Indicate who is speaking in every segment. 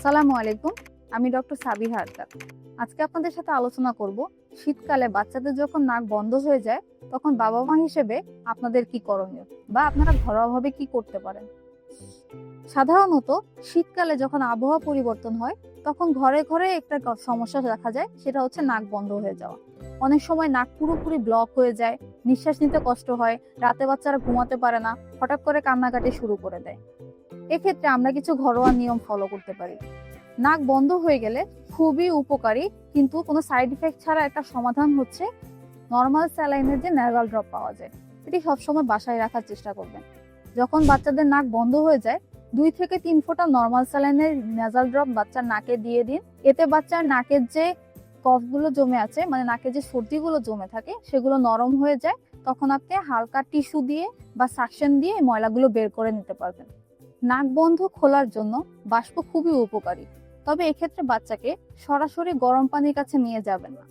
Speaker 1: আসসালামু আলাইকুম। আমি ডক্টর সাবিহা আক্তার। আজকে আপনাদের সাথে আলোচনা করব শীতকালে বাচ্চাদের যখন নাক বন্ধ হয়ে যায় তখন বাবা মা হিসেবে আপনাদের কি করণীয় বা আপনারা ঘরোয়াভাবে কি করতে পারেন। সাধারণত শীতকালে যখন আবহাওয়া পরিবর্তন হয় তখন ঘরে ঘরে একটা সমস্যা দেখা যায়, সেটা হচ্ছে নাক বন্ধ হয়ে যাওয়া। অনেক সময় নাক পুরোপুরি ব্লক হয়ে যায়, নিঃশ্বাস নিতে কষ্ট হয়, রাতে বাচ্চারা ঘুমাতে পারে না, হঠাৎ করে কান্নাকাটি শুরু করে দেয়। এক্ষেত্রে আমরা কিছু ঘরোয়া নিয়ম ফলো করতে পারি। নাক বন্ধ হয়ে গেলে খুবই উপকারী কিন্তু কোনো সাইড ইফেক্ট ছাড়া একটা সমাধান হচ্ছে নর্মাল স্যালাইনের যে নেজাল ড্রপ পাওয়া যায়, এটি সবসময় বাসায় রাখার চেষ্টা করবেন। যখন বাচ্চাদের নাক বন্ধ হয়ে যায় 2 থেকে 3 ফোঁটা নর্মাল স্যালাইনের নেজাল ড্রপ বাচ্চার নাকে দিয়ে দিন। এতে বাচ্চার নাকের যে কফগুলো জমে আছে, মানে নাকের যে সর্দিগুলো জমে থাকে, সেগুলো নরম হয়ে যায়। তখন আপনি হালকা টিস্যু দিয়ে বা সাকশন দিয়ে এই ময়লাগুলো বের করে নিতে পারবেন। নাক বন্ধ খোলার জন্য বাষ্প খুবই উপকারী, তবে এক্ষেত্রে বাচ্চাকে সরাসরি গরম পানির কাছে নিয়ে যাবেন না।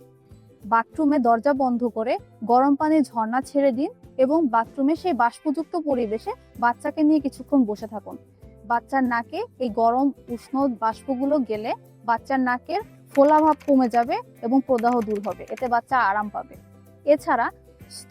Speaker 1: বাথরুমে দরজা বন্ধ করে গরম পানির ঝর্ণা ছেড়ে দিন এবং বাথরুমে সেই বাষ্পযুক্ত পরিবেশে বাচ্চাকে নিয়ে কিছুক্ষণ বসে থাকুন। বাচ্চার নাকে এই গরম উষ্ণ বাষ্পগুলো গেলে বাচ্চার নাকের ফোলাভাব কমে যাবে এবং প্রদাহ দূর হবে, এতে বাচ্চা আরাম পাবে। এছাড়া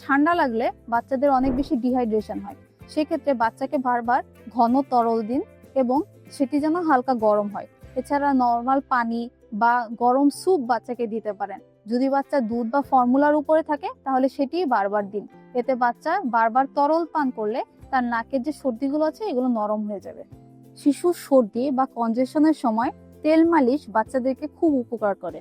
Speaker 1: ঠান্ডা লাগলে বাচ্চাদের অনেক বেশি ডিহাইড্রেশন হয়, সেক্ষেত্রে বাচ্চাকে বারবার ঘন তরল দিন এবং সেটি যেন হালকা গরম হয়। এছাড়া নর্মাল পানি বা গরম স্যুপ বাচ্চাকে দিতে পারেন। যদি বাচ্চা দুধ বা ফর্মুলার উপরে থাকে তাহলে সেটি বারবার দিন। এতে বাচ্চা বারবার তরল পান করলে তার নাকের যে সর্দিগুলো আছে এগুলো নরম হয়ে যাবে। শিশুর সর্দি বা কনজেশনের সময় তেল মালিশ বাচ্চাদেরকে খুব উপকার করে।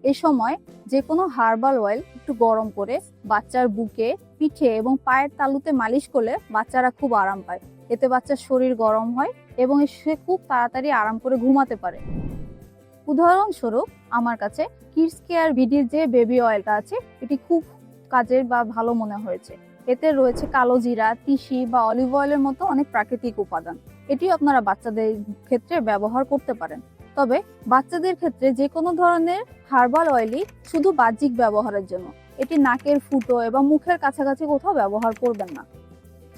Speaker 1: এ সময় যে কোনো হার্বাল অয়েল একটু গরম করে বাচ্চার বুকে, পিঠে এবং পায়ের তালুতে মালিশ করলে বাচ্চারা খুব আরাম পায়। এতে বাচ্চার শরীর গরম হয় এবং সে খুব তাড়াতাড়ি আরাম করে ঘুমাতে পারে। উদাহরণস্বরূপ আমার কাছে কিডস কেয়ার ভিডির যে বেবি অয়েলটা আছে এটি খুব কাজের বা ভালো মনে হয়েছে। এতে রয়েছে কালো জিরা, তিসি বা অলিভ অয়েলের মতো অনেক প্রাকৃতিক উপাদান। এটিও আপনারা বাচ্চাদের ক্ষেত্রে ব্যবহার করতে পারেন। তবে বাচ্চাদের ক্ষেত্রে যে কোনো ধরনের হার্বাল অয়েলই শুধু বাহ্যিক ব্যবহারের জন্য, এটি নাকের ফুটো এবং মুখের কাছাকাছি কোথাও ব্যবহার করবেন না।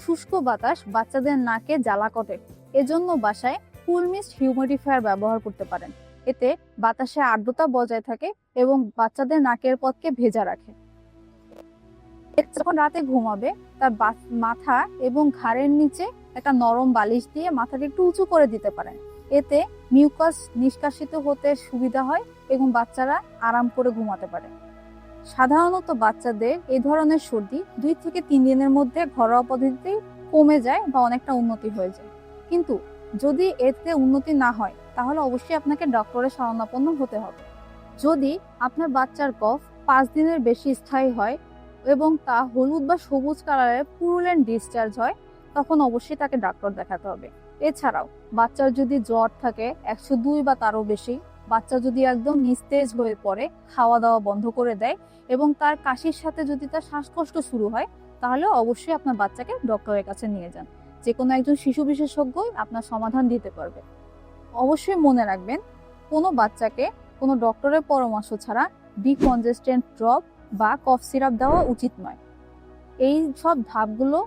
Speaker 1: শুষ্ক বাতাস বাচ্চাদের নাকে জ্বালা করে, এজন্য বাসায় কুল মিস্ট হিউমিডিফায়ার ব্যবহার করতে পারেন। এতে বাতাসে আর্দ্রতা বজায় থাকে এবং বাচ্চাদের নাকের পথকে ভেজা রাখে। যখন রাতে ঘুমাবে তার মাথা এবং ঘাড়ের নিচে একটা নরম বালিশ দিয়ে মাথাকে একটু উঁচু করে দিতে পারেন। এতে মিউকাস নিষ্কাশিত হতে সুবিধা হয় এবং বাচ্চারা আরাম করে ঘুমাতে পারে। সাধারণত বাচ্চাদের এই ধরনের সর্দি 2 থেকে 3 দিনের মধ্যে ঘরোয়া পদ্ধতিতে কমে যায় বা অনেকটা উন্নতি হয়ে যায়। কিন্তু যদি এতে উন্নতি না হয় তাহলে অবশ্যই আপনাকে ডক্টরের শরণাপন্ন হতে হবে। যদি আপনার বাচ্চার কফ 5 দিনের বেশি স্থায়ী হয় এবং তা হলুদ বা সবুজ কালারের পুরুলেন্ট ডিসচার্জ হয় তখন অবশ্যই তাকে ডাক্তার দেখাতে হবে। এছাড়াও বাচ্চার যদি জ্বর থাকে 102 বা তারও বেশি, বাচ্চা যদি একদম নিস্তেজ হয়ে পড়ে, খাওয়া দাওয়া বন্ধ করে দেয় এবং তার কাশির সাথে যদি তার শ্বাসকষ্ট শুরু হয় তাহলে অবশ্যই আপনার বাচ্চাকে ডক্টরের কাছে নিয়ে যান। যে কোনো একজন শিশু বিশেষজ্ঞই আপনার সমাধান দিতে পারবে। অবশ্যই মনে রাখবেন, কোনো বাচ্চাকে কোনো ডক্টরের পরামর্শ ছাড়া ডিকনজেস্টেন্ট ড্রপ বা কফ সিরাপ দেওয়া উচিত নয়। এই সব ধাপগুলো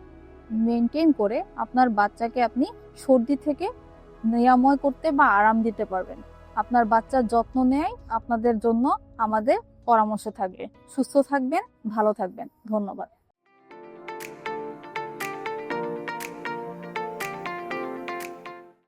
Speaker 1: মেনটেন করে আপনার বাচ্চাকে আপনি সর্দি থেকে নিরাময় করতে বা আরাম দিতে পারবেন। আপনার বাচ্চার যত্ন নেয় আপনাদের জন্য আমাদের পরামর্শ থাকবে। সুস্থ থাকবেন, ভালো থাকবেন। ধন্যবাদ।